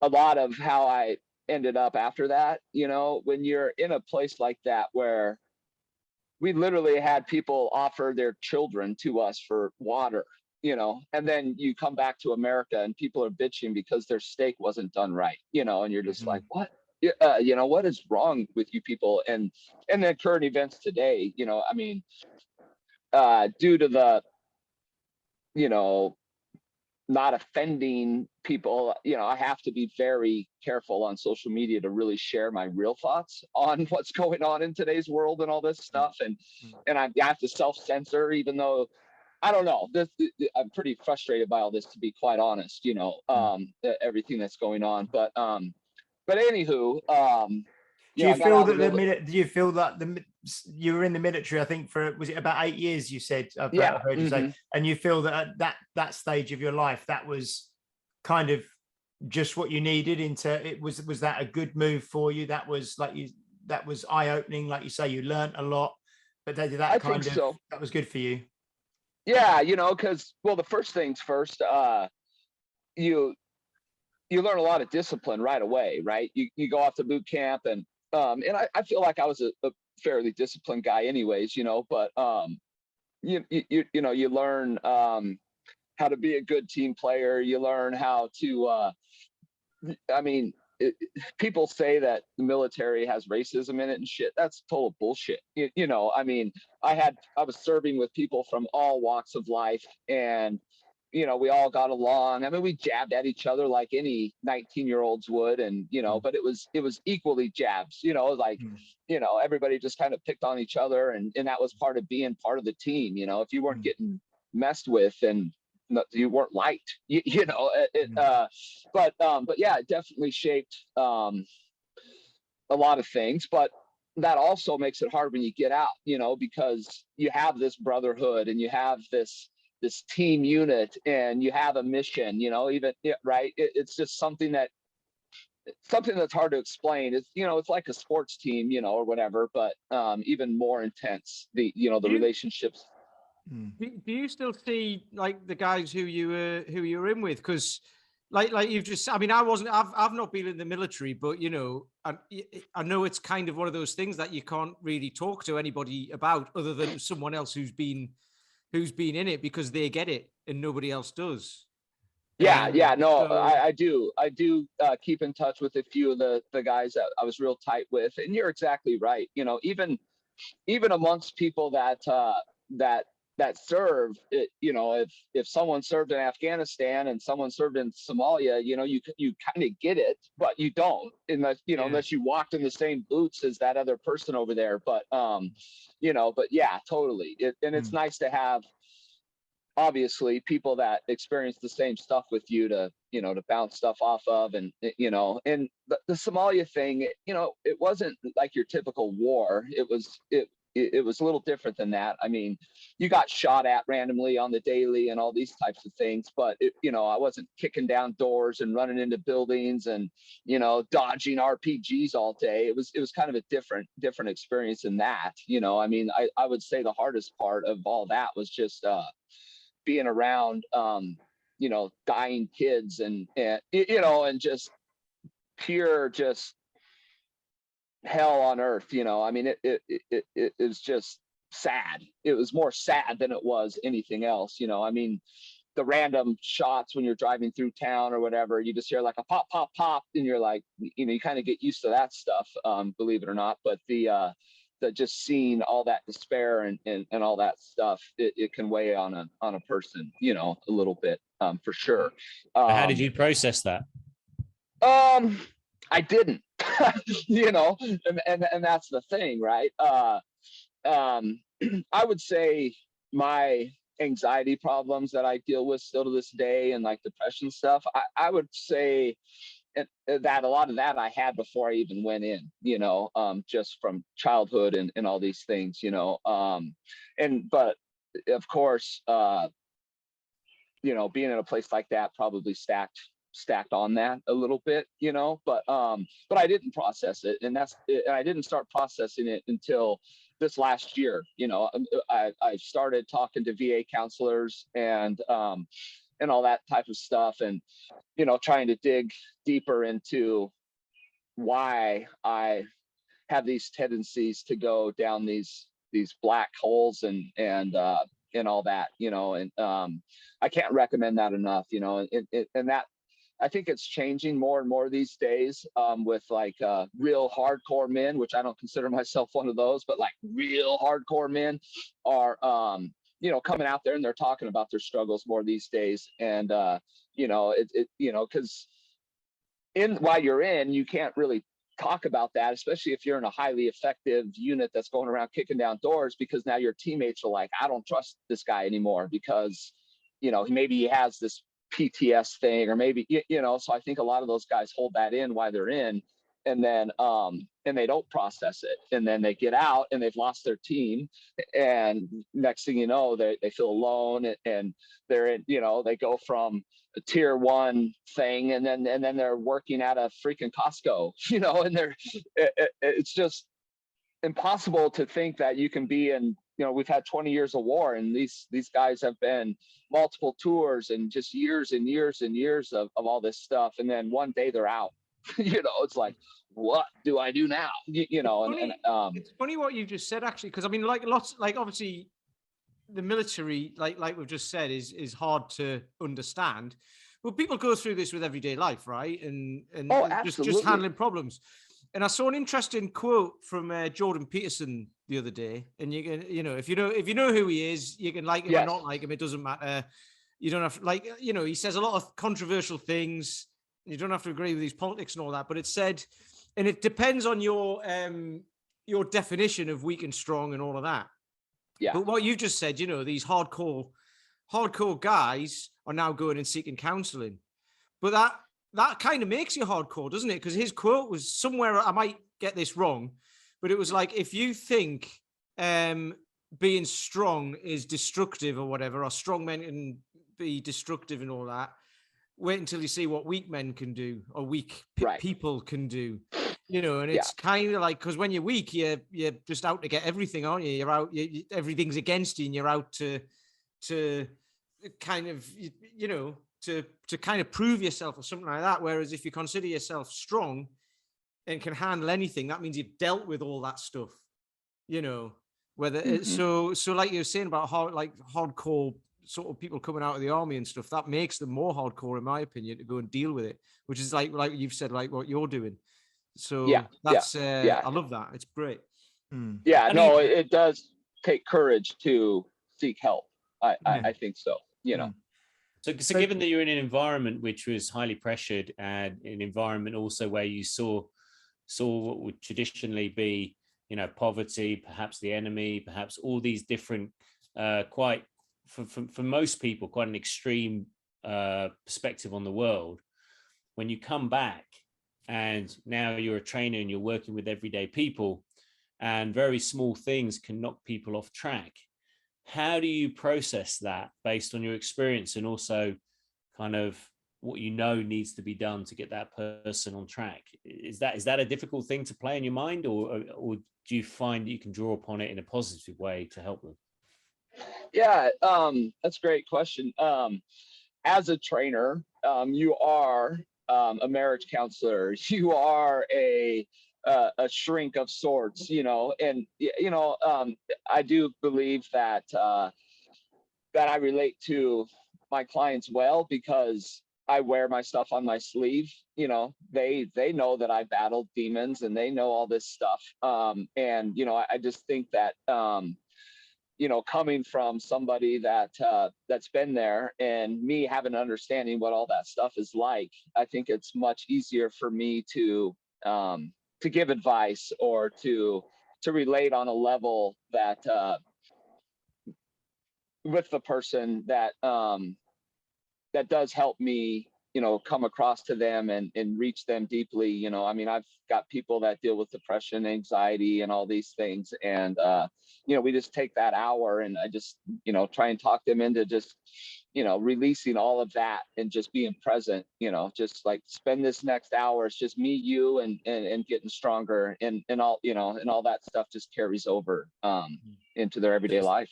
a lot of how I ended up after that. When you're in a place like that where we literally had people offer their children to us for water, and then you come back to America and people are bitching because their steak wasn't done right, and you're just Mhm. like, what? What is wrong with you people? And then current events today, I mean, due to the, you know, not offending people, I have to be very careful on social media to really share my real thoughts on what's going on in today's world and all this Mm, stuff. And mm. and I have to self-censor, even though I don't know. I'm pretty frustrated by all this, to be quite honest. Mm. Everything that's going on. But anywho, Do you I got feel out that of the mil. do you feel that you were in the military, I think, for, was it about 8 years, you said, Yeah. I've heard you say, Hmm. and you feel that at that stage of your life, that was kind of just what you needed into it? Was that a good move for you? That was like you, that was eye-opening, like you say, you learned a lot, but did I that think kind of, so. that was good for you? Yeah, because well, the first things first. You you learn a lot of discipline right away, right? You go off to boot camp, and I feel like I was a fairly disciplined guy, anyways, but you learn how to be a good team player. You learn how to. I mean, people say that the military has racism in it and shit. That's total bullshit. I mean, I was serving with people from all walks of life, and we all got along. I mean, we jabbed at each other like any 19-year-olds would, and Mm, but it was equally jabs. Like mm, everybody just kind of picked on each other, and that was part of being part of the team. If you weren't mm, getting messed with, and you weren't liked, mm, but yeah, it definitely shaped a lot of things. But that also makes it hard when you get out, because you have this brotherhood and you have this team unit and you have a mission, even right. It's just something that's hard to explain. It's like a sports team, or whatever, but even more intense. The Do you relationships. mm. do you still see like the guys who you were in with? Because like you've just, I mean, I've not been in the military, but I know it's kind of one of those things that you can't really talk to anybody about other than someone else who's been in it, because they get it and nobody else does. Yeah, no, So I do keep in touch with a few of the guys that I was real tight with, and you're exactly right. Even amongst people that that serve, if someone served in Afghanistan and someone served in Somalia, you kind of get it, but you don't, unless yeah. unless you walked in the same boots as that other person over there. But yeah, totally. And it's Mm. nice to have, obviously, people that experience the same stuff with you to bounce stuff off of. And the Somalia thing, it wasn't like your typical war. It was a little different than that. I mean, you got shot at randomly on the daily and all these types of things, but I wasn't kicking down doors and running into buildings and dodging RPGs all day. It was kind of a different experience than that. I mean, I would say the hardest part of all that was just being around dying kids, and just pure, just hell on earth. I mean, it was just sad. It was more sad than it was anything else. I mean, the random shots when you're driving through town or whatever, you just hear like a pop, pop, pop, and you're like, you kind of get used to that stuff, believe it or not. But the just seeing all that despair and all that stuff, it can weigh on a person, a little bit, for sure. How did Um, you process that? um, I didn't, and that's the thing, right? Um, I would say my anxiety problems that I deal with still to this day, and like depression stuff, I would say that a lot of that I had before I even went in, just from childhood and all these things, and but of course, being in a place like that probably stacked on that a little bit, but I didn't process it, and I didn't start processing it until this last year. I started talking to VA counselors, and and all that type of stuff, and trying to dig deeper into why I have these tendencies to go down these black holes and all that, and I can't recommend that enough, and that I think it's changing more and more these days, with like real hardcore men, which I don't consider myself one of those, but like real hardcore men are coming out there and they're talking about their struggles more these days. And because while you're in, you can't really talk about that, especially if you're in a highly effective unit that's going around kicking down doors, because now your teammates are like, I don't trust this guy anymore because maybe he has this PTS thing, or maybe so I think a lot of those guys hold that in while they're in, and then and they don't process it, and then they get out and they've lost their team, and next thing you know, they feel alone, and they're in, they go from a tier 1 thing, and then they're working at a freaking Costco, and it's just impossible to think that you can be in, we've had 20 years of war, and these guys have been multiple tours and just years and years and years of all this stuff, and then one day they're out. It's like, what do I do now? It's funny what you just said, actually, because I mean, like obviously the military, like we've just said, is hard to understand, but people go through this with everyday life, right? And just handling problems. And I saw an interesting quote from Jordan Peterson the other day, and you can, if you know who he is, you can like him or not like him. It doesn't matter. You don't have to, he says a lot of controversial things. You don't have to agree with his politics and all that, but it said, and it depends on your definition of weak and strong and all of that. Yeah. But what you just said, these hardcore guys are now going and seeking counseling, but that kind of makes you hardcore, doesn't it? Because his quote was somewhere, I might get this wrong, but it was like, if you think being strong is destructive or whatever, or strong men can be destructive and all that, wait until you see what weak men can do, or weak people can do, and it's kind of like, because when you're weak, you're just out to get everything, aren't you? You're out, everything's against you, and you're out to kind of, to kind of prove yourself or something like that. Whereas if you consider yourself strong and can handle anything, that means you've dealt with all that stuff, whether it's so like you were saying about hardcore sort of people coming out of the army and stuff, that makes them more hardcore, in my opinion, to go and deal with it, which is like you've said, like what you're doing. So that's I love that. It's great. It does take courage to seek help. I think so. So given that you're in an environment which was highly pressured, and an environment also where you saw what would traditionally be, poverty, perhaps the enemy, perhaps all these different, quite for most people, quite an extreme perspective on the world. When you come back and now you're a trainer and you're working with everyday people, and very small things can knock people off track, how do you process that based on your experience, and also kind of what needs to be done to get that person on track? Is that a difficult thing to play in your mind, or do you find that you can draw upon it in a positive way to help them? Yeah, that's a great question. As a trainer, you are a marriage counselor. You are a shrink of sorts, and I do believe that that I relate to my clients well, because I wear my stuff on my sleeve. They know that I battled demons, and they know all this stuff. And I just think that coming from somebody that's been there, and me having an understanding what all that stuff is like, I think it's much easier for me to give advice, or to relate on a level that with the person that does help me, come across to them and reach them deeply. I mean, I've got people that deal with depression, anxiety, and all these things. And, we just take that hour, and I just, try and talk them into just, releasing all of that and just being present, just like spend this next hour. It's just me, you, and getting stronger, and all, and all that stuff just carries over into their everyday life.